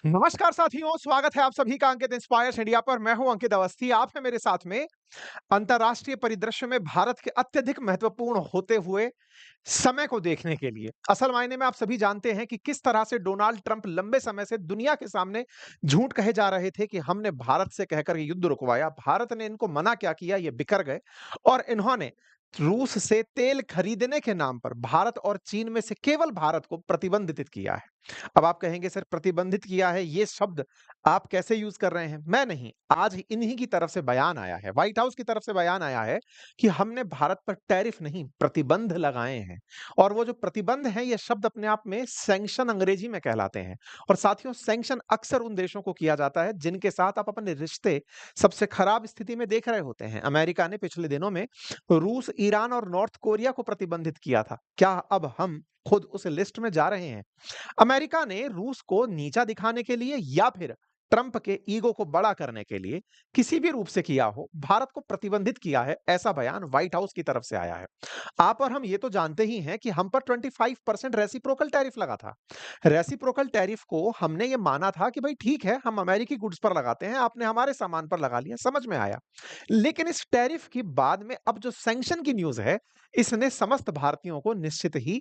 नमस्कार साथियों, स्वागत है आप सभी का अंकित इंस्पायर्स इंडिया पर। मैं हूं अंकित अवस्थी। आप है मेरे साथ में अंतर्राष्ट्रीय परिदृश्य में भारत के अत्यधिक महत्वपूर्ण होते हुए समय को देखने के लिए। असल मायने में आप सभी जानते हैं कि किस तरह से डोनाल्ड ट्रंप लंबे समय से दुनिया के सामने झूठ कहे जा रहे थे कि हमने भारत से कहकर ये युद्ध रुकवाया। भारत ने इनको मना क्या किया, ये बिखर गए और इन्होंने रूस से तेल खरीदने के नाम पर भारत और चीन में से केवल भारत को प्रतिबंधित किया है। अब आप कहेंगे सर, प्रतिबंधित किया है, ये शब्द आप कैसे यूज कर रहे हैं? मैं नहीं, आज इन्हीं की तरफ से बयान आया है, व्हाइट हाउस की तरफ से बयान आया है कि हमने भारत पर टैरिफ नहीं, प्रतिबंध लगाए हैं। और वो जो प्रतिबंध है, ये शब्द अपने आप में सैंक्शन अंग्रेजी में कहलाते हैं। और साथियों, सैंक्शन अक्सर उन देशों को किया जाता है जिनके साथ आप अपने रिश्ते सबसे खराब स्थिति में देख रहे होते हैं। अमेरिका ने पिछले दिनों में रूस, ईरान और नॉर्थ कोरिया को प्रतिबंधित किया था। क्या अब हम खुद उस लिस्ट में जा रहे हैं? अमेरिका ने रूस को नीचा दिखाने के लिए या फिर ट्रंप के ईगो को बड़ा करने के लिए किसी भी रूप से किया हो, भारत को प्रतिबंधित किया है, ऐसा बयान व्हाइट हाउस की तरफ से आया है। आप और हम ये तो जानते ही हैं कि हम पर 25% रेसिप्रोकल टैरिफ लगा था। रेसिप्रोकल टैरिफ को हमने ये माना था कि भाई ठीक है, हम अमेरिकी गुड्स पर लगाते हैं, आपने हमारे सामान पर लगा लिया, समझ में आया। लेकिन इस टैरिफ की बाद में अब जो सैंक्शन की न्यूज है, इसने समस्त भारतीयों को निश्चित ही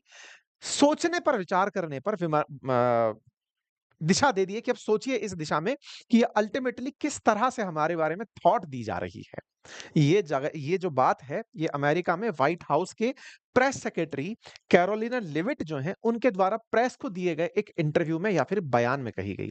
सोचने पर, विचार करने पर दिशा दे दी है कि अब सोचिए इस दिशा में कि ये अल्टीमेटली किस तरह से हमारे बारे में थॉट दी जा रही है। ये जो बात है, ये अमेरिका में व्हाइट हाउस के प्रेस सेक्रेटरी कैरोलिना लिविट जो हैं, उनके द्वारा प्रेस को दिए गए एक इंटरव्यू में या फिर बयान में कही गई।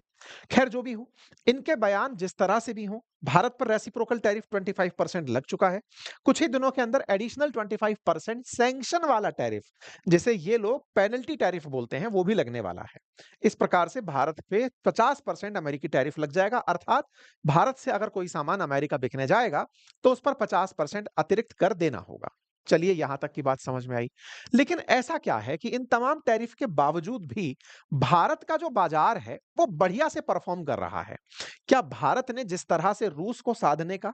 खैर जो भी हो, इनके बयान जिस तरह से भी हो, भारत पर रेसिप्रोकल टैरिफ 25% लग चुका है। कुछ ही दिनों के अंदर एडिशनल 25% सैंक्शन वाला टैरिफ, जिसे ये लोग पेनल्टी टैरिफ बोलते हैं, वो भी लगने वाला है। इस प्रकार से भारत पे 50% अमेरिकी टैरिफ लग जाएगा। अर्थात भारत से अगर कोई सामान अमेरिका बिकने जाएगा तो उस पर 50% अतिरिक्त कर देना होगा। चलिए, यहां तक की बात समझ में आई। लेकिन ऐसा क्या है कि इन तमाम टैरिफ के बावजूद भी भारत का जो बाजार है, वो बढ़िया से परफॉर्म कर रहा है? क्या भारत ने जिस तरह से रूस को साधने का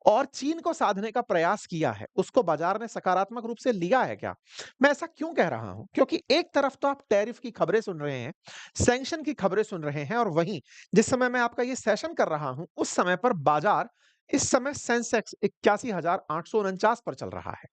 और चीन को साधने का प्रयास किया है, उसको बाजार ने सकारात्मक रूप से लिया है क्या? मैं ऐसा क्यों कह रहा हूं? क्योंकि एक तरफ तो आप टैरिफ की खबरें सुन रहे हैं, सैंक्शन की खबरें सुन रहे हैं, और वहीं जिस समय मैं आपका ये सेशन कर रहा हूं, उस समय पर बाजार, इस समय सेंसेक्स 81,849 पर चल रहा है।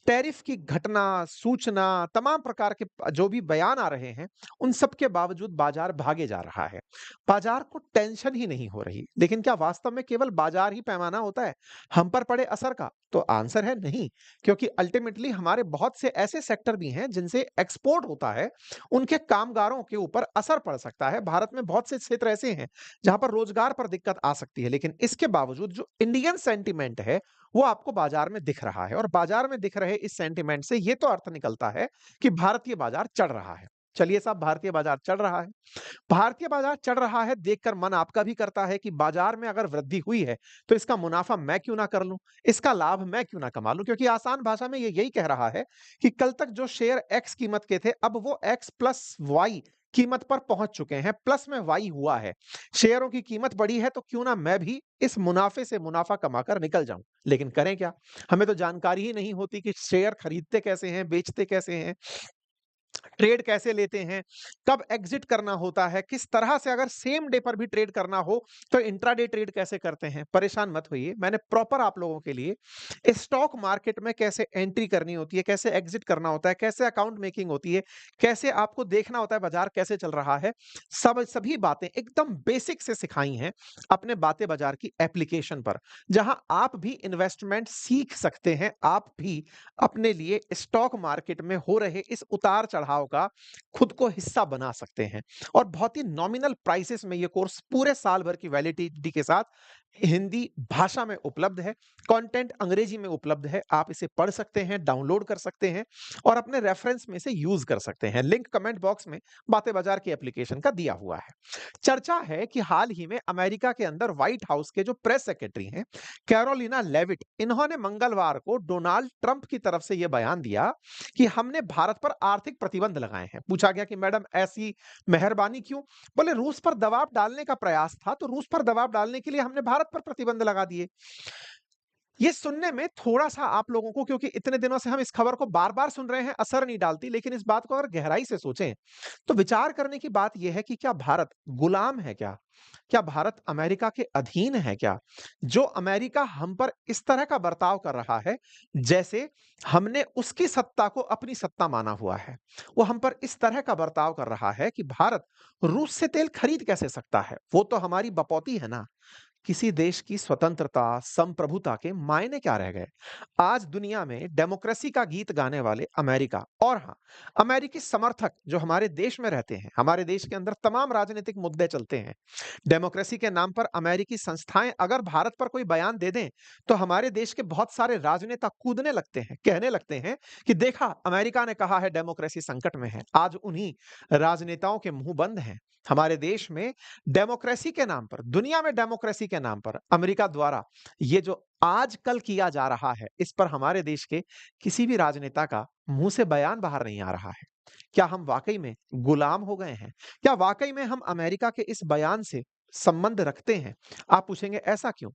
टैरिफ की घटना, सूचना, तमाम प्रकार के जो भी बयान आ रहे हैं, उन सब के बावजूद बाजार भागे जा रहा है। बाजार को टेंशन ही नहीं हो रही। लेकिन क्या वास्तव में केवल बाजार ही पैमाना होता है हम पर पड़े असर का? तो आंसर है नहीं, क्योंकि अल्टीमेटली हमारे बहुत से ऐसे सेक्टर भी हैं जिनसे एक्सपोर्ट होता है, उनके कामगारों के ऊपर असर पड़ सकता है। भारत में बहुत से क्षेत्र ऐसे हैं जहां पर रोजगार पर दिक्कत आ सकती है, लेकिन इसके बावजूद जो इंडियन सेंटीमेंट है, वो आपको बाजार में दिख रहा है। और बाजार में दिख रहे इस सेंटीमेंट से ये तो अर्थ निकलता है कि भारतीय बाजार चढ़ रहा है। चलिए साहब, भारतीय बाजार चढ़ रहा है। भारतीय बाजार चढ़ रहा है देखकर मन आपका भी करता है कि बाजार में अगर वृद्धि हुई है, तो इसका मुनाफा मैं क्यों ना कर लूं, इसका लाभ मैं क्यों ना कमा लूं। क्योंकि आसान भाषा में ये यही कह रहा है कि कल तक जो शेयर एक्स कीमत के थे, अब वो एक्स प्लस वाई कीमत पर पहुंच चुके हैं, प्लस में वाई हुआ है। शेयरों की कीमत बढ़ी है, तो क्यों ना मैं भी इस मुनाफे से मुनाफा कमाकर निकल जाऊं। लेकिन करें क्या? हमें तो जानकारी ही नहीं होती कि शेयर खरीदते कैसे हैं, बेचते कैसे हैं, ट्रेड कैसे लेते हैं, कब एग्जिट करना होता है, किस तरह से अगर सेम डे पर भी ट्रेड करना हो तो इंट्राडे ट्रेड कैसे करते हैं। परेशान मत होइए, मैंने प्रॉपर आप लोगों के लिए स्टॉक मार्केट में कैसे एंट्री करनी होती है, कैसे एग्जिट करना होता है, कैसे अकाउंट मेकिंग होती है, कैसे आपको देखना होता है बाजार कैसे चल रहा है, सब सभी बातें एकदम बेसिक से सिखाई हैं अपने बातें बाजार की एप्लीकेशन पर, जहां आप भी इन्वेस्टमेंट सीख सकते हैं। आप भी अपने लिए स्टॉक मार्केट में हो रहे इस उतार चढ़ाव का खुद को हिस्सा बना सकते हैं। और बहुत ही नॉमिनल प्राइसेस में ये कोर्स पूरे साल भर की वैलिडिटी के साथ हिंदी भाषा में उपलब्ध है। कंटेंट अंग्रेजी में उपलब्ध है। आप इसे पढ़ सकते हैं, डाउनलोड कर सकते हैं और अपने रेफरेंस में से यूज कर सकते हैं। लिंक कमेंट बॉक्स में बातें बाजार की एप्लीकेशन का दिया हुआ है। चर्चा है कि हाल ही में अमेरिका के अंदर व्हाइट हाउस के जो प्रेस सेक्रेटरी हैं, कैरोलिना लेविट, इन्होंने मंगलवार को डोनाल्ड ट्रंप की तरफ से यह बयान दिया कि हमने भारत पर आर्थिक प्रतिबंध लगाए हैं। पूछा गया कि मैडम ऐसी मेहरबानी क्यों? बोले रूस पर दबाव डालने का प्रयास था, तो रूस पर दबाव डालने के लिए हमने भारत पर प्रतिबंध लगा दिए। ये सुनने में थोड़ा-सा आप लोगों को, क्योंकि इतने दिनों से हम इस खबर को बार-बार सुन रहे हैं, असर नहीं डालती, लेकिन इस बात को अगर गहराई से सोचें, तो विचार करने की बात ये है कि क्या भारत गुलाम है क्या? क्या भारत अमेरिका के अधीन है क्या? जो अमेरिका हम पर इस तरह का बर्ताव कर रहा है, जैसे हमने उसकी सत्ता को अपनी सत्ता माना हुआ है। वो हम पर इस तरह का बर्ताव कर रहा है कि भारत रूस से तेल खरीद कैसे सकता है? वो तो हमारी बपौती है ना। किसी देश की स्वतंत्रता, संप्रभुता के मायने क्या रह गए? आज दुनिया में डेमोक्रेसी का गीत गाने वाले अमेरिका और हाँ, अमेरिकी समर्थक जो हमारे देश में रहते हैं, हमारे देश के अंदर तमाम राजनीतिक मुद्दे चलते हैं। डेमोक्रेसी के नाम पर अमेरिकी संस्थाएं अगर भारत पर कोई बयान दे दें, तो हमारे देश के बहुत सारे राजनेता कूदने लगते हैं, कहने लगते हैं कि देखा, अमेरिका ने कहा है डेमोक्रेसी संकट में है। आज उन्हीं राजनेताओं के मुंह बंद हैं। हमारे देश में डेमोक्रेसी के नाम पर, दुनिया में डेमोक्रेसी के नाम पर अमेरिका द्वारा ये जो आजकल किया जा रहा है, इस पर हमारे देश के किसी भी राजनेता का मुंह से बयान बाहर नहीं आ रहा है। क्या हम वाकई में गुलाम हो गए हैं? क्या वाकई में हम अमेरिका के इस बयान से संबंध रखते हैं? आप पूछेंगे ऐसा क्यों?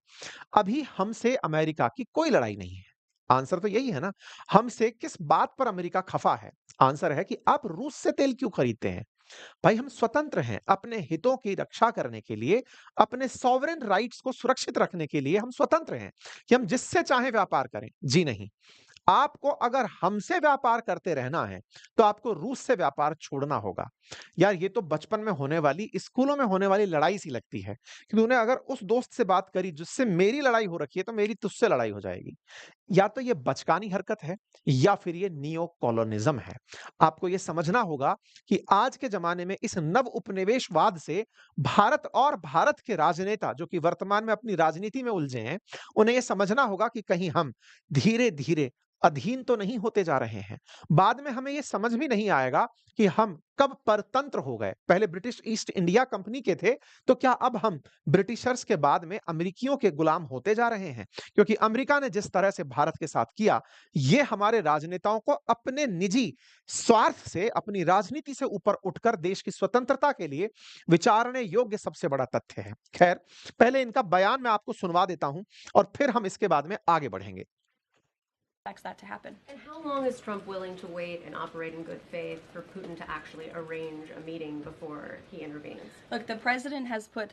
अभी हमसे अमेरिका की कोई लड़ाई नहीं है। आंसर तो यही है ना। हमसे किस बात पर अमेरिका खफा है? आंसर है कि आप रूस से तेल क्यों खरीदते हैं? भाई, हम स्वतंत्र हैं। अपने हितों की रक्षा करने के लिए, अपने सॉवरेन राइट्स को सुरक्षित रखने के लिए हम स्वतंत्र हैं कि हम जिससे चाहें व्यापार करें। जी नहीं। आपको अगर हमसे व्यापार करते रहना है, तो आपको रूस से व्यापार छोड़ना होगा। यार, ये तो बचपन में होने वाली, स्कूलों में होने वाली लड़ाई सी लगती है कि तूने अगर उस दोस्त से बात करी जिससे मेरी लड़ाई हो रखी है, तो मेरी तुझसे लड़ाई हो जाएगी। या तो ये बचकानी हरकत है, या फिर ये नियो कॉलोनिज्म है। आपको ये समझना होगा कि आज के ज़माने में इस नव उपनिवेशवाद से भारत और भारत के राजनेता, जो कि वर्तमान में अपनी राजनीति में उलझे हैं, उन्हें ये समझना होगा कि कहीं हम धीरे-धीरे अधीन तो नहीं होते जा रहे हैं। बाद में हमें ये समझ भी नहीं आएगा कि हम कब परतंत्र हो गए। पहले ब्रिटिश ईस्ट इंडिया कंपनी के थे, तो क्या अब हम ब्रिटिशर्स के बाद में अमेरिकियों के गुलाम होते जा रहे हैं? क्योंकि अमेरिका ने जिस तरह से भारत के साथ किया, ये हमारे राजनेताओं को अपने निजी स्वार्थ से, अपनी राजनीति से ऊपर उठकर देश की स्वतंत्रता के लिए विचारने योग्य सबसे बड़ा तथ्य है। खैर, पहले इनका बयान मैं आपको सुनवा देता हूं और फिर हम इसके बाद में आगे बढ़ेंगे। expects that to happen. And how long is Trump willing to wait and operate in good faith for Putin to actually arrange a meeting before he intervenes? Look, the president has put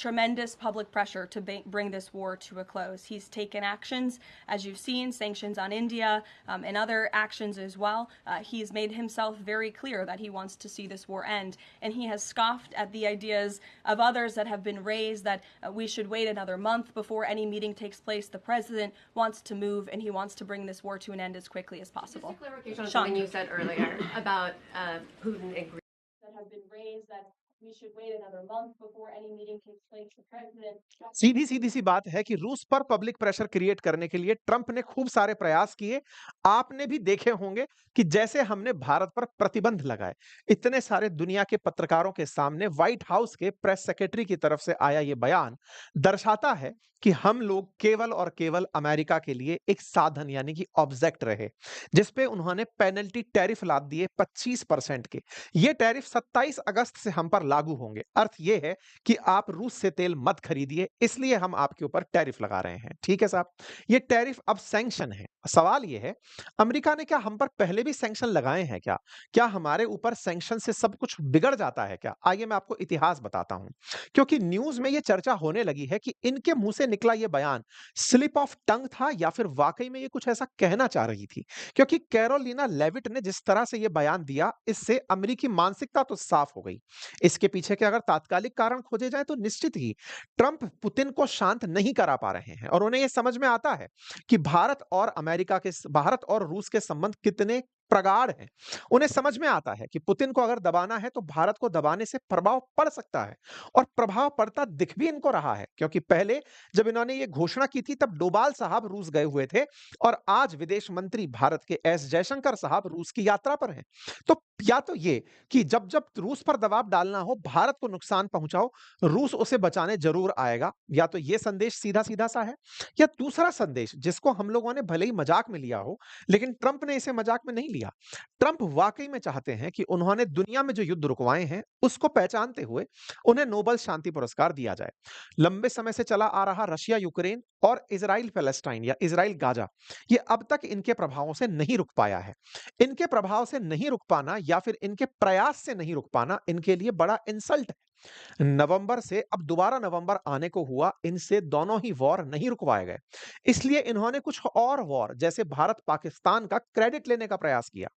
tremendous public pressure to bring this war to a close. He's taken actions, as you've seen, sanctions on India and other actions as well. He's made himself very clear that he wants to see this war end, and he has scoffed at the ideas of others that have been raised that we should wait another month before any meeting takes place. The president wants to move, and he wants to bring this war to an end as quickly as possible. Just a clarification on something you said earlier about Putin agreeing. That have been raised that we should wait another month before any meeting takes place. The president सीधी-सीधी सी बात है कि रूस पर public pressure create करने के लिए Trump ने खूब सारे प्रयास किए। आपने भी देखे होंगे कि जैसे हमने भारत पर प्रतिबंध लगाए, इतने सारे दुनिया के पत्रकारों के सामने व्हाइट हाउस के प्रेस सेक्रेटरी की तरफ से आया ये बयान दर्शाता है कि हम लोग केवल और केवल अमेरिका के लिए एक साधन, यानी कि ऑब्जेक्ट रहे, जिस पे उन्होंने पेनल्टी टैरिफ लाद दिए 25% के। ये टैरिफ 27 अगस्त से हम पर लागू होंगे। अर्थ ये है कि आप रूस से तेल मत खरीदिए, इसलिए हम आपके ऊपर टैरिफ लगा रहे हैं। ठीक है साहब? ये टैरिफ अब सैंक्शन है। सवाल ये है, अमेरिका ने क्या हम पर पहले भी सैंक्शन लगाए हैं क्या? क्या हमारे ऊपर सैंक्शन से सब कुछ बिगड़ जाता है क्या? आइए मैं आपको इतिहास बताता हूं। क्योंकि न्यूज़ में ये चर्चा होने लगी है कि इनके मुंह से निकला ये बयान स्लिप ऑफ टंग था, या फिर वाकई में ये कुछ ऐसा कहना चाह रही थी। क्योंकि कैरोलिना लेविट ने जिस तरह से ये बयान दिया, इससे अमेरिकी मानसिकता तो साफ हो गई। इसके पीछे के अगर तात्कालिक कारण खोजे जाएं, तो निश्चित ही ट्रंप पुतिन को शांत नहीं करा पा रहे हैं, और उन्हें यह समझ में आता है कि भारत और रूस के संबंध कितने प्रगाढ़ हैं। उन्हें समझ में आता है कि पुतिन को अगर दबाना है, तो भारत को दबाने से प्रभाव पड़ सकता है, और प्रभाव पड़ता दिख भी इनको रहा है। क्योंकि पहले जब इन्होंने ये घोषणा की थी, तब डोभाल साहब रूस गए हुए थे, और आज विदेश मंत्री भारत के एस जयशंकर साहब रूस की यात्रा पर हैं। तो या तो ये कि जब-जब रूस पर दबाव डालना हो, भारत को नुकसान पहुँचाओ, रूस उसे बचाने ज़रूर आएगा। या तो ये संदेश सीधा-सीधा सा है, या दूसरा संदेश जिसको हम लोगों ने भले ही मज़ाक में लिया हो, लेकिन ट्रंप ने इसे मज़ाक में नहीं लिया। ट्रंप वाक़ई में चाहते हैं कि उन्होंने दुनिया में जो युद्ध रुकवाए हैं, उसको पहचानते हुए उन्हें नोबेल शांति पुरस्कार दिया जाए। लंबे समय से चला आ रहा रशिया-यूक्रेन और इज़राइल-पैलेस्टाइन या इज़राइल-गाज़ा, ये अब तक इनके प्रभावों से नहीं रुक पाया है। इनके प्रभाव से नहीं रुक पाना या फिर इनके प्रयास से नहीं रुक पाना इनके लिए बड़ा इंसल्ट है। नवंबर से अब दोबारा नवंबर आने को हुआ, इनसे दोनों ही वॉर नहीं रुकवाए गए। इसलिए इन्होंने कुछ और वॉर जैसे भारत पाकिस्तान का क्रेडिट लेने का प्रयास किया।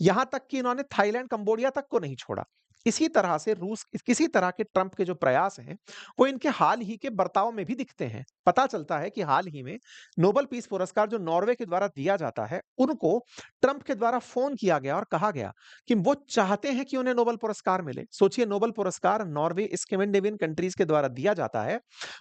यहां तक कि इन्होंने थाईलैंड कंबोडिया तक को नहीं छोड़ा। इसी तरह से रूस किसी तरह के ट्रंप के जो प्रयास हैं वो इनके हाल ही के बर्ताव में भी दिखते हैं। पता चलता है कि हाल ही में नोबेल पीस पुरस्कार जो नॉर्वे के द्वारा दिया जाता है, उनको ट्रंप के द्वारा फोन किया गया और कहा गया कि वो चाहते हैं कि उन्हें नोबेल पुरस्कार मिले। सोचिए, नोबेल पुरस्कार नॉर्वे, स्कैंडिनेवियन कंट्रीज के द्वारा दिया जाता है।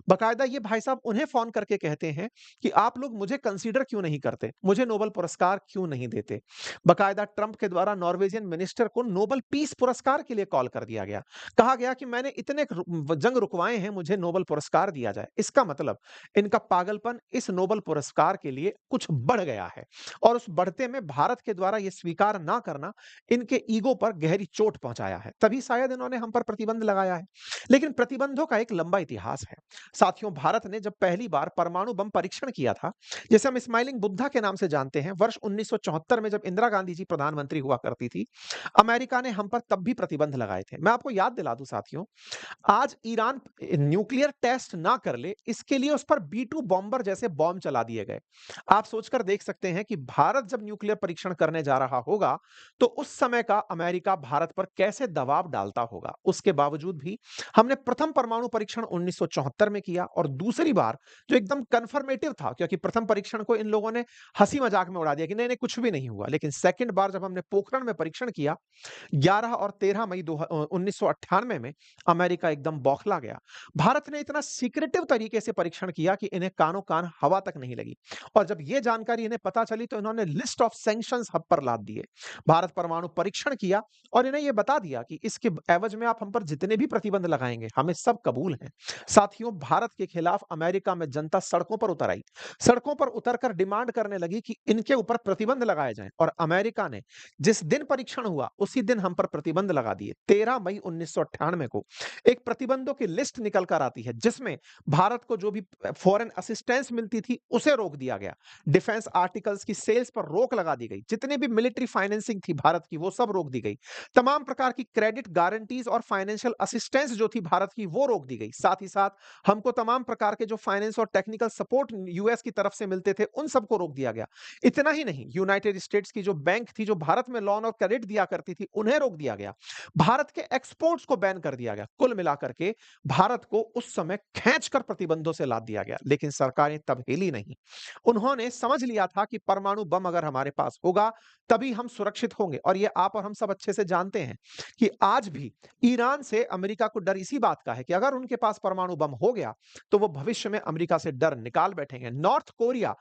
बकायदा ये भाई साहब उन्हें फोन करके कहते हैं कि आप लोग मुझे कंसीडर क्यों नहीं करते, मुझे नोबेल पुरस्कार क्यों नहीं देते। बकायदा ट्रंप के द्वारा नॉर्वेजियन मिनिस्टर को नोबेल पीस पुरस्कार के लिए कॉल कर दिया गया। कहा गया कि मैंने इतने जंग रुकवाए हैं, मुझे नोबेल पुरस्कार दिया जाए। इसका मतलब इनका पागलपन इस नोबेल पुरस्कार के लिए कुछ बढ़ गया है, और उस बढ़ते में भारत के द्वारा यह स्वीकार ना करना इनके ईगो पर गहरी चोट पहुंचाया है। तभी शायद इन्होंने हम पर प्रतिबंध लगाया है। लेकिन प्रतिबंधों का एक लंबा इतिहास है साथियों। भारत ने जब पहली बार परमाणु बम परीक्षण किया था, जिसे हम स्माइलिंग बुद्धा के नाम से जानते हैं, वर्ष 1974 में जब इंदिरा गांधी जी प्रधानमंत्री हुआ करती थी, अमेरिका ने हम पर तब भी प्रतिबंध लगाए थे। मैं आपको याद दिला दूं साथियों, आज ईरान न्यूक्लियर टेस्ट ना कर ले, इसके लिए उस पर B2 बॉम्बर जैसे बॉम्ब चला दिए गए। आप सोचकर देख सकते हैं कि भारत जब न्यूक्लियर परीक्षण करने जा रहा होगा, तो उस समय का अमेरिका भारत पर कैसे दबाव डालता होगा। उसके बावजूद भी हमने प्रथम परमाणु परीक्षण 1974 में किया, और दूसरी बार जो एकदम कन्फर्मेटिव था, क्योंकि प्रथम परीक्षण को इन लोगों ने हंसी मजाक में उड़ा दिया कि नहीं नहीं कुछ भी नहीं हुआ, लेकिन सेकंड बार जब हमने पोखरण में परीक्षण किया 11 और 13 मई 1998 में, अमेरिका एकदम बौखला गया। भारत ने इतना सीक्रेटिव तरीके से परीक्षण किया कि इन्हें कानों कान हवा तक नहीं लगी, और जब यह जानकारी इन्हें पता चली तो इन्होंने लिस्ट ऑफ सैंक्शंस हम पर लाद दिए। भारत परमाणु परीक्षण किया और इन्हें यह बता दिया कि इसके एवज में आप हम पर जितने भी प्रतिबंध लगाएंगे हमें सब कबूल है। साथियों, भारत के खिलाफ अमेरिका में जनता सड़कों पर उतर आई। सड़कों पर उतरकर डिमांड करने लगी कि इनके ऊपर प्रतिबंध लगाए जाएं, और अमेरिका ने जिस दिन परीक्षण हुआ उसी दिन हम पर प्रतिबंध लगा दिए। 13 मई 1998 को एक प्रतिबंधों की लिस्ट निकल कर आती है, जिसमें भारत को जो भी फॉरेन असिस्टेंस मिलती थी उसे रोक दिया गया। डिफेंस आर्टिकल्स की सेल्स पर रोक लगा दी गई। जितने भी मिलिट्री फाइनेंसिंग थी भारत की वो सब रोक दी गई। तमाम प्रकार की क्रेडिट गारंटीज और फाइनेंशियल असिस्टेंस जो थी भारत की वो रोक दी गई। साथ ही साथ हमको तमाम प्रकार के जो फाइनेंस और टेक्निकल सपोर्ट यूएस की तरफ से मिलते थे उन सबको रोक दिया गया। इतना ही नहीं, यूनाइटेड स्टेट्स की जो बैंक थी जो भारत में लोन और क्रेडिट दिया करती थी उन्हें रोक दिया गया। भारत के एक्सपोर्ट्स को बैन कर दिया गया। कुल मिलाकर के भारत को उस समय खींचकर प्रतिबंधों से लाद दिया गया। लेकिन सरकारें तब हिली नहीं। उन्होंने समझ लिया था कि परमाणु बम अगर हमारे पास होगा तभी हम सुरक्षित होंगे, और ये आप और हम सब अच्छे से जानते हैं कि आज भी ईरान से अमेरिका को डर इसी बात का है कि अगर उनके पास परमाणु बम हो गया तो वो भविष्य में अमेरिका से डर निकाल बैठेंगे। नॉर्थ कोरिया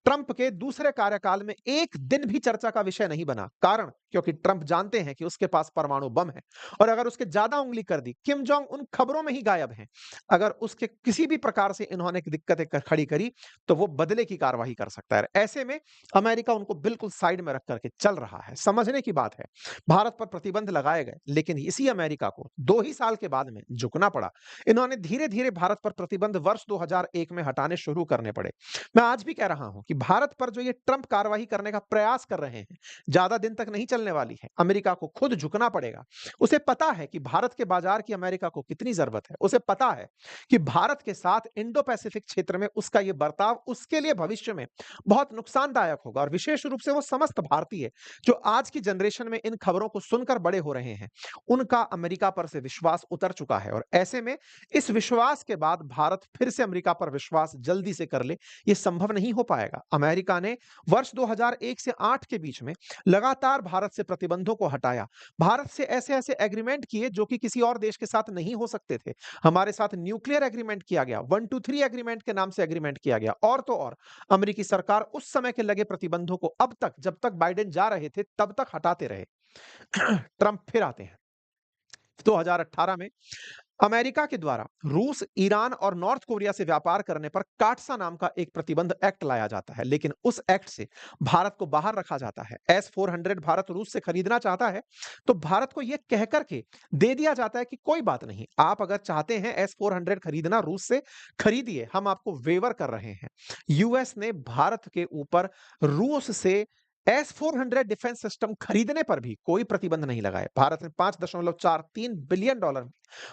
ट्रंप के दूसरे कार्यकाल में एक दिन भी चर्चा का विषय नहीं बना। कारण, क्योंकि ट्रंप जानते हैं कि उसके पास परमाणु बम है, और अगर उसके ज्यादा उंगली कर दी, किम जोंग उन खबरों में ही गायब हैं। अगर उसके किसी भी प्रकार से इन्होंने दिक्कतें खड़ी करी तो वो बदले की कार्रवाई कर सकता है। ऐसे में अमेरिका उनको बिल्कुल साइड में रख करके चल रहा है। समझने की बात है, भारत पर प्रतिबंध लगाए गए, लेकिन इसी अमेरिका को 2 ही साल के बाद में झुकना पड़ा। इन्होंने धीरे धीरे भारत पर प्रतिबंध वर्ष 2001 में हटाने शुरू करने पड़े। मैं आज भी कह रहा हूं कि भारत पर जो ये ट्रंप कार्रवाई करने का प्रयास कर रहे हैं, ज्यादा दिन तक नहीं चलने वाली है। अमेरिका को खुद झुकना पड़ेगा। उसे पता है कि भारत के बाजार की अमेरिका को कितनी जरूरत है। उसे पता है कि भारत के साथ इंडो पैसिफिक क्षेत्र में उसका यह बर्ताव उसके लिए भविष्य में बहुत नुकसानदायक होगा। और विशेष रूप से वो समस्त भारतीय जो आज की जनरेशन में इन खबरों को सुनकर बड़े हो रहे हैं, उनका अमेरिका पर से विश्वास उतर चुका है। और ऐसे में इस विश्वास के बाद भारत फिर से अमेरिका पर विश्वास जल्दी से कर ले, यह संभव नहीं हो पाएगा। अमेरिका ने वर्ष 2001 से 8 के बीच में लगातार भारत से प्रतिबंधों को हटाया। भारत से ऐसे-ऐसे एग्रीमेंट किए जो कि किसी और देश के साथ नहीं हो सकते थे। हमारे साथ न्यूक्लियर एग्रीमेंट किया गया, 123 एग्रीमेंट के नाम से एग्रीमेंट किया गया और तो और अमेरिकी सरकार उस समय के लगे प्रतिबंधों को अब तक जब तक बाइडेन जा रहे थे तब तक हटाते रहे। ट्रंप फिर आते हैं। 2018 में अमेरिका के द्वारा रूस, ईरान और नॉर्थ कोरिया से व्यापार करने पर काटसा नाम का एक प्रतिबंध एक्ट लाया जाता है, लेकिन उस एक्ट से भारत को बाहर रखा जाता है। S-400 भारत रूस से खरीदना चाहता है, तो भारत को यह कहकर के दे दिया जाता है कि कोई बात नहीं, आप अगर चाहते हैं S-400 खरीदना रूस से, खरीदिए, हम आपको वेवर कर रहे हैं। यूएस ने भारत के ऊपर रूस से S-400 डिफेंस सिस्टम खरीदने पर भी कोई प्रतिबंध नहीं लगाए। भारत ने $5.43 बिलियन में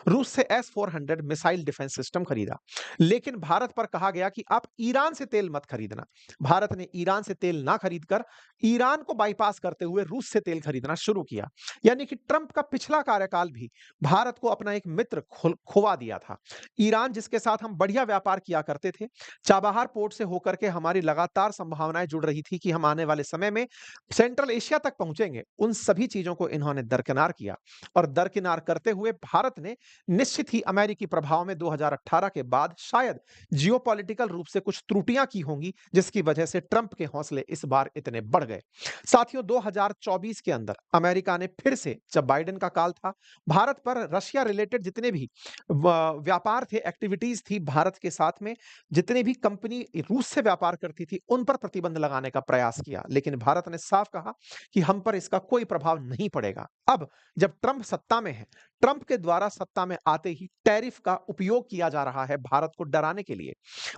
रूस से S-400 मिसाइल डिफेंस सिस्टम खरीदा, लेकिन भारत पर कहा गया कि आप ईरान से तेल मत खरीदना। भारत ने ईरान से तेल ना खरीदकर ईरान को बाईपास करते हुए रूस से तेल खरीदना शुरू किया। यानी कि ट्रंप का पिछला कार्यकाल भी भारत को अपना एक मित्र खुवा दिया था। ईरान जिसके साथ हम बढ़िया व्यापार किया करते थे, चाबहार पोर्ट से होकर के हमारी लगातार संभावनाएं जुड़ रही थी कि हम आने वाले समय में सेंट्रल एशिया तक पहुंचेंगे, उन सभी चीजों को इन्होंने दरकिनार किया और दरकिनार करते हुए भारत ने निश्चित ही अमेरिकी प्रभाव में 2018 के बाद शायद जियोपॉलिटिकल रूप से कुछ त्रुटियां की होंगी, जिसकी वजह से ट्रंप के हौसले इस बार इतने बढ़ गए। साथियों, 2024 के अंदर अमेरिका ने फिर से, जब बाइडेन का काल था, भारत पर रशिया रिलेटेड जितने भी व्यापार थे, एक्टिविटीज थी भारत के साथ में, जितने भी कंपनी रूस से व्यापार करती थी, उन पर प्रतिबंध लगाने का प्रयास किया, लेकिन भारत ने साफ कहा कि हम पर इसका कोई प्रभाव नहीं पड़ेगा। अब जब ट्रंप सत्ता में है, ट्रंप के द्वारा सत्ता में आते ही टैरिफ का उपयोग किया जा रहा है भारत को डराने के लिए।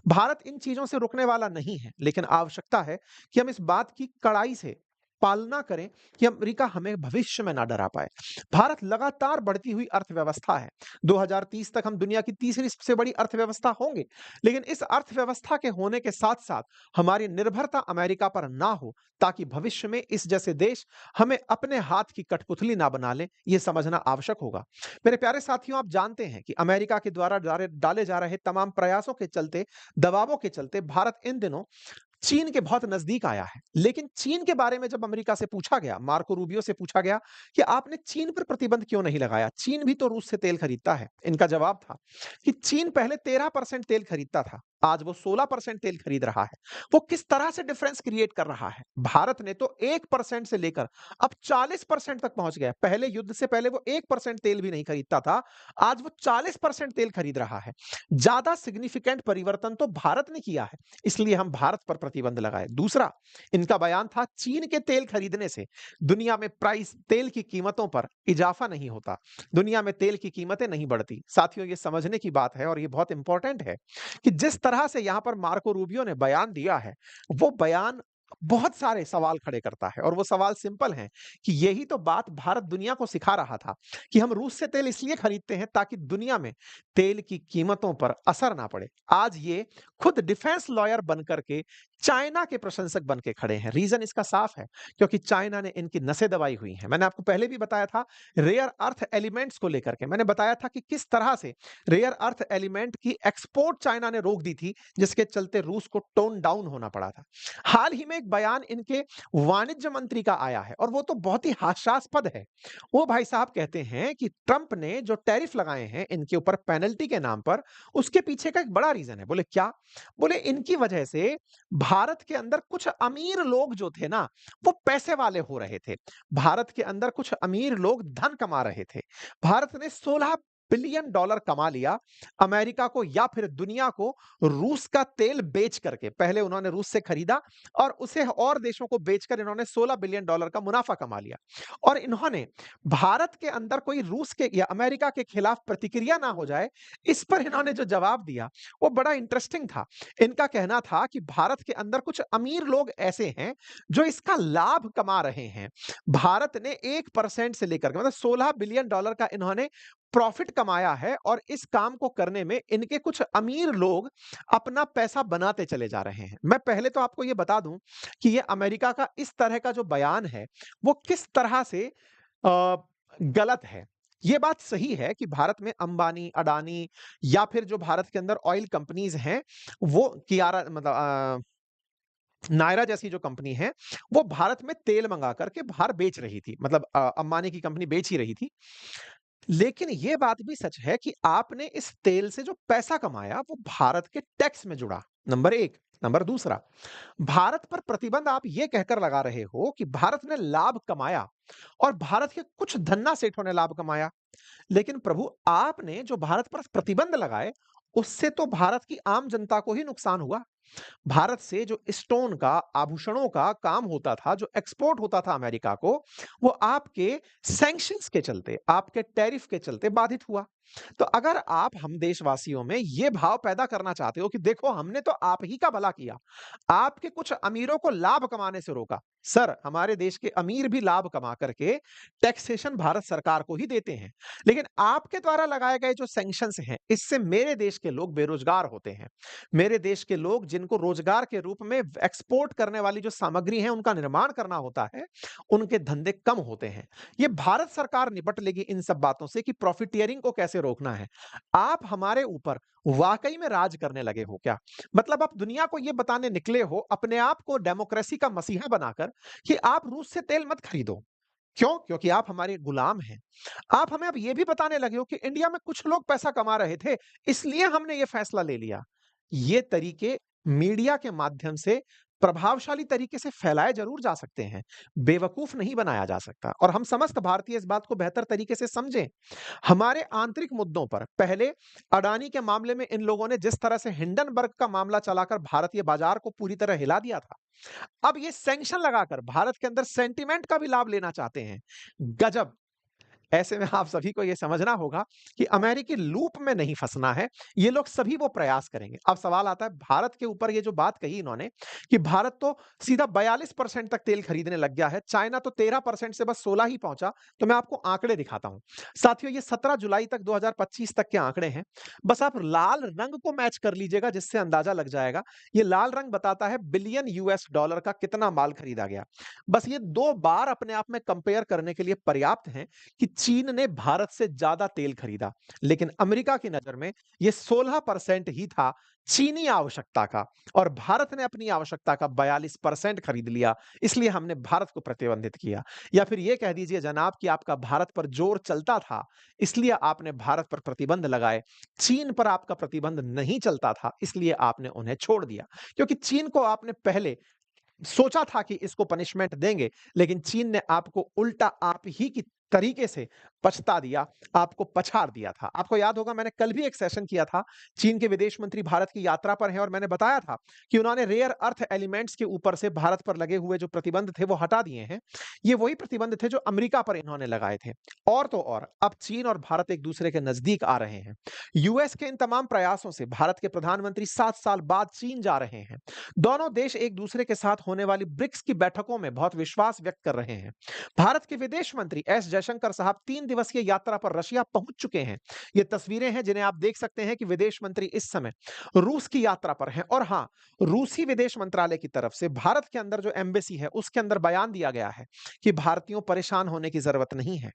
भारत इन चीजों से रुकने वाला नहीं है, लेकिन आवश्यकता है कि हम इस बात की कड़ाई से पालना करें कि अमेरिका हमें भविष्य में ना डरा पाए। भारत लगातार बढ़ती हुई अर्थव्यवस्था है। 2030 तक हम दुनिया की तीसरी सबसे बड़ी अर्थव्यवस्था होंगे, लेकिन इस अर्थव्यवस्था के होने के साथ-साथ हमारी निर्भरता अमेरिका पर ना हो, ताकि भविष्य में इस जैसे देश हमें अपने हाथ की कठपुतली ना बना ले, यह समझना आवश्यक होगा। मेरे प्यारे साथियों, आप जानते हैं कि अमेरिका के द्वारा डाले जा रहे तमाम प्रयासों के चलते, दबावों के चलते भारत इन दिनों चीन के बहुत नजदीक आया है। लेकिन चीन के बारे में जब अमेरिका से पूछा गया, मार्को रूबियो से पूछा गया कि आपने चीन पर प्रतिबंध क्यों नहीं लगाया, चीन भी तो रूस से तेल खरीदता है। इनका जवाब था कि चीन पहले 13% तेल खरीदता था, आज वो 16% तेल खरीद रहा है। वो किस तरह से डिफरेंस क्रिएट कर रहा है। भारत ने तो 1% से लेकर अब 40% तक पहुंच गया। पहले युद्ध से पहले वो 1% तेल भी नहीं खरीदता था, आज वो 40% तेल खरीद रहा है। ज्यादा सिग्निफिकेंट परिवर्तन तो भारत ने किया है, इसलिए हम भारत पर प्रतिबंध लगाए। दूसरा, इनका बयान था चीन के तेल खरीदने से दुनिया में तेल की कीमतों पर इजाफा नहीं होता, दुनिया में तेल की कीमतें नहीं बढ़ती। साथियों, ये समझने की बात है और ये बहुत इंपॉर्टेंट है कि जिस तरह से यहां पर मार्को रूबियो ने बयान दिया है, वो बयान बहुत सारे सवाल खड़े करता है और वो सवाल सिंपल हैं कि यही तो बात भारत दुनिया को सिखा रहा था कि हम रूस से तेल इसलिए खरीदते हैं ताकि दुनिया में तेल की कीमतों पर असर ना पड़े। आज ये खुद डिफेंस लॉयर बनकर के चाइना के प्रशंसक बन के खड़े हैं। रीजन इसका साफ है, क्योंकि चाइना ने इनकी नसें दबाई हुई हैं। मैंने आपको पहले भी बताया था रेयर अर्थ एलिमेंट्स को लेकर के, मैंने बताया था कि किस तरह से रेयर अर्थ एलिमेंट की एक्सपोर्ट चाइना ने रोक दी थी, जिसके चलते रूस को टोन डाउन होना पड़ा था। हाल ही में एक बयान इनके वाणिज्य मंत्री का आया है और वो तो बहुत ही हास्यास्पद है। वो भाई साहब कहते हैं कि ट्रंप ने जो टैरिफ लगाए हैं इनके ऊपर पेनल्टी के नाम पर, उसके पीछे का एक बड़ा रीजन है। बोले क्या? बोले इनकी वजह से भारत के अंदर कुछ अमीर लोग जो थे ना, वो पैसे वाले हो रहे थे। भारत के अंदर कुछ अमीर लोग धन कमा रहे थे। भारत ने $16 बिलियन कमा लिया अमेरिका को या फिर दुनिया को रूस का तेल बेच करके। पहले उन्होंने रूस से खरीदा और उसे और देशों को बेचकर इन्होंने $16 बिलियन का मुनाफा कमा लिया। और इन्होंने भारत के अंदर कोई रूस के या अमेरिका के खिलाफ प्रतिक्रिया ना हो जाए, इस पर इन्होंने जो जवाब दिया वो बड़ा इंटरेस्टिंग था। इनका कहना था कि भारत के अंदर कुछ अमीर लोग ऐसे हैं जो इसका लाभ कमा रहे हैं। भारत ने 1% से लेकर मतलब $16 बिलियन का इन्होंने प्रॉफिट कमाया है और इस काम को करने में इनके कुछ अमीर लोग अपना पैसा बनाते चले जा रहे हैं। मैं पहले तो आपको यह बता दूं कि यह अमेरिका का इस तरह का जो बयान है वो किस तरह से गलत है। यह बात सही है कि भारत में अंबानी, अडानी या फिर जो भारत के अंदर ऑयल कंपनीज हैं वो कियारा मतलब नायरा जैसी जो कंपनी है, वो भारत में तेल मंगा करके बाहर बेच रही थी। मतलब अंबानी की कंपनी बेच ही रही थी। लेकिन ये बात भी सच है कि आपने इस तेल से जो पैसा कमाया, वो भारत के टैक्स में जुड़ा, नंबर 1। नंबर दूसरा, भारत पर प्रतिबंध आप ये कहकर लगा रहे हो कि भारत ने लाभ कमाया और भारत के कुछ धन्ना सेठों ने लाभ कमाया। लेकिन प्रभु, आपने जो भारत पर प्रतिबंध लगाए, उससे तो भारत की आम जनता को ही नुकसान हुआ। भारत से जो स्टोन का, आभूषणों का काम होता था, जो एक्सपोर्ट होता था अमेरिका को, वो आपके सैंक्शंस के चलते, आपके टैरिफ के चलते बाधित हुआ। तो अगर आप हम देशवासियों में ये भाव पैदा करना चाहते हो कि देखो हमने तो आप ही का भला किया, आपके कुछ अमीरों को लाभ कमाने से रोका। सर, हमारे देश के अमीर भी लाभ कमा करके टैक्सेशन भारत सरकार को ही देते हैं। लेकिन आपके द्वारा लगाए गए जो सैंक्शंस हैं, इससे मेरे देश के लोग बेरोजगार होते हैं। मेरे देश के लोग जिनको रोजगार के रूप में एक्सपोर्ट करने वाली जो सामग्री है उनका निर्माण करना होता है, उनके धंधे कम होते हैं। ये भारत सरकार निपट लेगी इन सब बातों से कि प्रॉफिटियरिंग को कैसे रोकना है। आप हमारे ऊपर वाकई में राज करने लगे हो क्या? मतलब आप दुनिया को ये बताने निकले हो, अपने आप को डेमोक्रेसी का मसीहा बनाकर, कि आप रूस से तेल मत खरीदो। क्यों? क्योंकि आप हमारे गुलाम हैं। आप हमें अब ये भी बताने लगे हो कि इंडिया में कुछ लोग पैसा कमा रहे थे, इसलिए हमने ये फैसला ले लिया। ये तरीके मीडिया के माध्यम से प्रभावशाली तरीके से फैलाए जरूर जा सकते हैं, बेवकूफ नहीं बनाया जा सकता। और हम समस्त भारतीय इस बात को बेहतर तरीके से समझें। हमारे आंतरिक मुद्दों पर पहले अडानी के मामले में इन लोगों ने जिस तरह से हिंडनबर्ग का मामला चलाकर भारतीय बाजार को पूरी तरह हिला दिया था, अब ये सैंक्शन लगाकर भारत के अंदर सेंटिमेंट का भी लाभ लेना चाहते हैं। गजब! ऐसे में आप सभी को यह समझना होगा कि अमेरिकी लूप में नहीं फंसना है। ये लोग सभी वो प्रयास करेंगे। अब सवाल आता है, भारत के ऊपर ये जो बात कही इन्होंने कि भारत तो सीधा 42% तक तेल खरीदने लग गया है, चाइना तो 13% से बस 16 ही पहुंचा। तो मैं आपको आंकड़े दिखाता हूं। साथियों, ये 17 जुलाई तक 2025 तक के आंकड़े हैं। बस आप लाल रंग को मैच कर लीजिएगा, जिससे अंदाजा लग जाएगा। ये लाल रंग बताता है बिलियन यूएस डॉलर का कितना माल खरीदा गया। बस ये 2 बार अपने आप में कंपेयर करने के लिए पर्याप्त है कि चीन ने भारत से ज्यादा तेल खरीदा। लेकिन अमेरिका की नजर में यह 16% ही था चीनी आवश्यकता का, और भारत ने अपनी आवश्यकता का 42% खरीद लिया। इसलिए हमने भारत को प्रतिबंधित किया। या फिर यह कह दीजिए जनाब कि आपका भारत पर जोर चलता था, इसलिए आपने भारत पर प्रतिबंध लगाए। चीन पर आपका प्रतिबंध नहीं चलता था, इसलिए आपने उन्हें छोड़ दिया। क्योंकि चीन को आपने पहले सोचा था कि इसको पनिशमेंट देंगे, लेकिन चीन ने आपको उल्टा आप ही की तरीके से पछता दिया, आपको पछाड़ दिया था। आपको याद होगा, मैंने कल भी एक सेशन किया था। चीन के विदेश मंत्री भारत की यात्रा पर हैं और मैंने बताया था कि उन्होंने रेयर अर्थ एलिमेंट्स के ऊपर से भारत पर लगे हुए जो प्रतिबंध थे वो हटा दिए हैं। ये वही प्रतिबंध थे जो अमेरिका पर इन्होंने लगाए थे। और तो और, अब चीन और भारत एक दूसरे के नजदीक आ रहे हैं। यूएस के इन तमाम प्रयासों से भारत के प्रधानमंत्री 7 साल बाद चीन जा रहे हैं। दोनों देश एक दूसरे के साथ होने वाली ब्रिक्स की बैठकों में बहुत विश्वास व्यक्त कर रहे हैं। भारत के विदेश मंत्री एस जयशंकर साहब 3 दिवसीय यात्रा पर रशिया पहुंच चुके हैं। ये तस्वीरें हैं जिन्हें आप देख सकते हैं कि विदेश मंत्री इस समय रूस की यात्रा पर हैं। और हां, रूसी विदेश मंत्रालय की तरफ से भारत के अंदर जो एम्बेसी है उसके अंदर बयान दिया गया है कि भारतीयों परेशान होने की जरूरत नहीं है।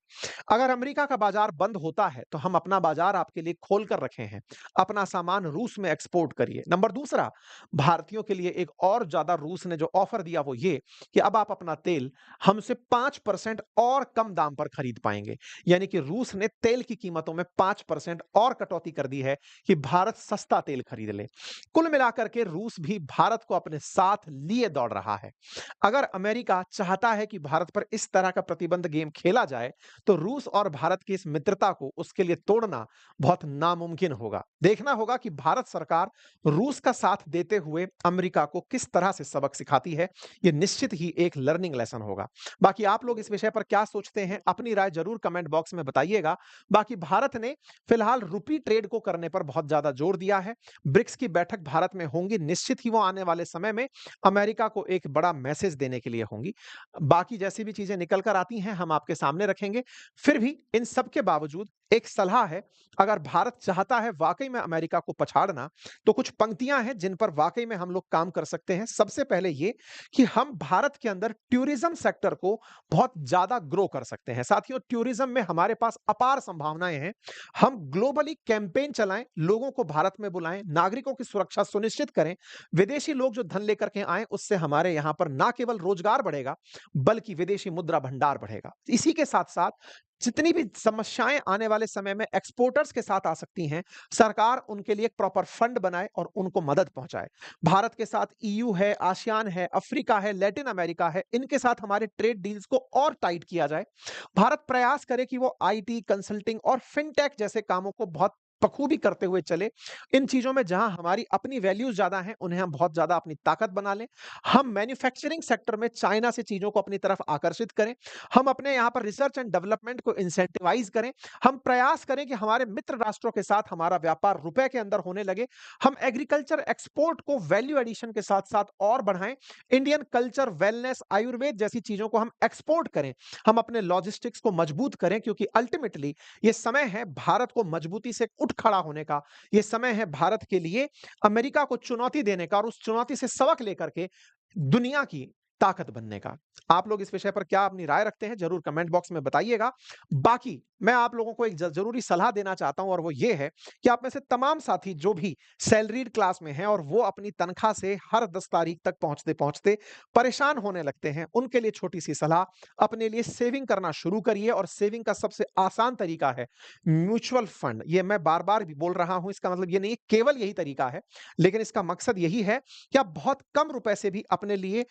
अगर अमेरिका का बाजार बंद होता है तो हम अपना बाजार आपके लिए खोल कर रखे हैं। अपना सामान रूस में एक्सपोर्ट करिए। नंबर दूसरा, भारतीयों के लिए एक और ज्यादा रूस ने जो ऑफर दिया वो ये कि अब आप अपना तेल हमसे 5% और कम दाम पर खरीद पाएंगे। यानी कि रूस ने तेल की कीमतों में 5% और कटौती कर दी है कि भारत सस्ता तेल खरीद ले। कुल मिलाकर के रूस भी भारत को अपने साथ लिए दौड़ रहा है। अगर अमेरिका चाहता है कि भारत पर इस तरह का प्रतिबंध गेम खेला जाए, तो रूस और भारत की इस मित्रता को उसके लिए तोड़ना बहुत नामुमकिन होगा। देखना होगा कि भारत सरकार रूस का साथ देते हुए अमेरिका को किस तरह से सबक सिखाती है। यह निश्चित ही एक लर्निंग लेसन होगा। बाकी आप लोग इस विषय पर क्या सोचते हैं, अपनी राय जरूर कमेंट बॉक्स में बताइएगा। बाकी भारत ने फिलहाल रुपी ट्रेड को करने पर बहुत ज्यादा जोर दिया है। ब्रिक्स की बैठक भारत में होंगी, निश्चित ही वो आने वाले समय में अमेरिका को एक बड़ा मैसेज देने के लिए होंगी। बाकी जैसी भी चीजें निकल कर आती हैं हम आपके सामने रखेंगे। फिर भी इन सब के बावजूद एक सलाह है, अगर भारत चाहता है वाकई में अमेरिका को पछाड़ना, तो कुछ पंक्तियां हैं जिन पर वाकई में हम लोग काम कर सकते हैं। सबसे पहले ये कि हम भारत के अंदर टूरिज्म सेक्टर को बहुत ज्यादा ग्रो कर सकते हैं। साथियों, टूरिज्म में हमारे पास अपार संभावनाएँ हैं। हम ग्लोबली कैंपेन चलाएँ, लोगों को भारत में बुलाएँ, नागरिकों की सुरक्षा सुनिश्चित करें। विदेशी लोग जो धन लेकर के आएँ, उससे हमारे यहाँ पर ना केवल रोजगार बढ़ेगा, बल्कि विदेशी मुद्रा भंडार बढ़ेगा। इसी के साथ-साथ जितनी भी समस्याएँ आने वाले समय में एक्सपोर्टर्स के साथ आ सकती हैं, सरकार उनके लिए एक प्रॉपर फंड बनाए और उनको मदद पहुँचाए। भारत के साथ ईयू है, आसियान है, अफ्रीका है, लैटिन अमेरिका है, इनके साथ हमारे ट्रेड डील्स को और टाइट किया जाए। भारत प्रयास करे कि वो आईटी, कंसल्टिंग और फिनटेक जैसे कामों को बहुत बखूबी करते हुए चले। इन चीज़ों में जहाँ हमारी अपनी वैल्यूज़ ज़्यादा हैं, उन्हें हम बहुत ज़्यादा अपनी ताकत बना लें। हम मैन्युफैक्चरिंग सेक्टर में चाइना से चीज़ों को अपनी तरफ आकर्षित करें। हम अपने यहाँ पर रिसर्च एंड डेवलपमेंट को इंसेंटिवाइज़ करें। हम प्रयास करें कि हमारे मित्र राष्ट्रों के साथ हमारा व्यापार रुपए के अंदर होने लगे। हम एग्रीकल्चर एक्सपोर्ट को वैल्यू एडिशन के साथ-साथ और बढ़ाएँ। इंडियन कल्चर, वेलनेस, आयुर्वेद जैसी चीज़ों को हम एक्सपोर्ट करें। हम अपने लॉजिस्टिक्स को मजबूत करें, क्योंकि अल्टीमेटली ये समय है भारत को मजबूती से उठ खड़ा होने का। ये समय है भारत के लिए अमेरिका को चुनौती देने का और उस चुनौती से सबक लेकर के दुनिया की ताकत बनने का। आप लोग इस विषय पर क्या अपनी राय रखते हैं, ज़रूर कमेंट बॉक्स में बताइएगा। बाकी मैं आप लोगों को एक ज़रूरी सलाह देना चाहता हूं, और वो ये है कि आप में से तमाम साथी जो भी सैलरीड क्लास में हैं और वो अपनी तनख्वाह से हर 10 तारीख तक पहुंचते-पहुंचते परेशान होने लगते हैं, उनके लिए छोटी-सी सलाह, अपने लिए सेविंग करना शुरू करिए। और सेविंग का सबसे आसान तरीका है म्यूचुअल फंड। ये मैं बार-बार भी बोल रहा हूं, इसका मतलब ये नहीं है केवल यही तरीका है, लेकिन इसका मकसद यही है कि आप बहुत कम रुपए से भी अपने लिए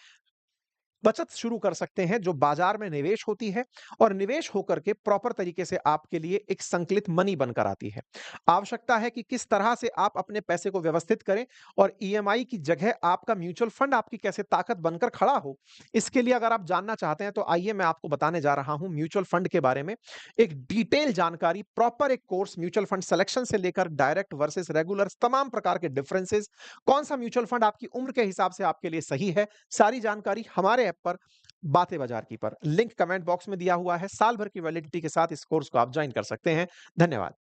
बचत शुरू कर सकते हैं, जो बाजार में निवेश होती है और निवेश होकर के प्रॉपर तरीके से आपके लिए एक संकलित मनी बनकर आती है। आवश्यकता है कि किस तरह से आप अपने पैसे को व्यवस्थित करें और ईएमआई की जगह आपका म्यूचुअल फंड आपकी कैसे ताकत बनकर खड़ा हो। इसके लिए अगर आप जानना चाहते हैं, तो आइए मैं आपको बताने जा रहा हूं म्यूचुअल फंड के बारे में। एक डिटेल जानकारी, प्रॉपर एक कोर्स, म्यूचुअल फंड सिलेक्शन से लेकर डायरेक्ट वर्सेस रेगुलर, तमाम प्रकार के डिफरेंसेस, कौन सा म्यूचुअल फंड आपकी उम्र के हिसाब से आपके लिए सही है, सारी जानकारी हमारे ऐप पर बातें बाजार की पर लिंक कमेंट बॉक्स में दिया हुआ है। साल भर की वैलिडिटी के साथ इस कोर्स को आप ज्वाइन कर सकते हैं। धन्यवाद।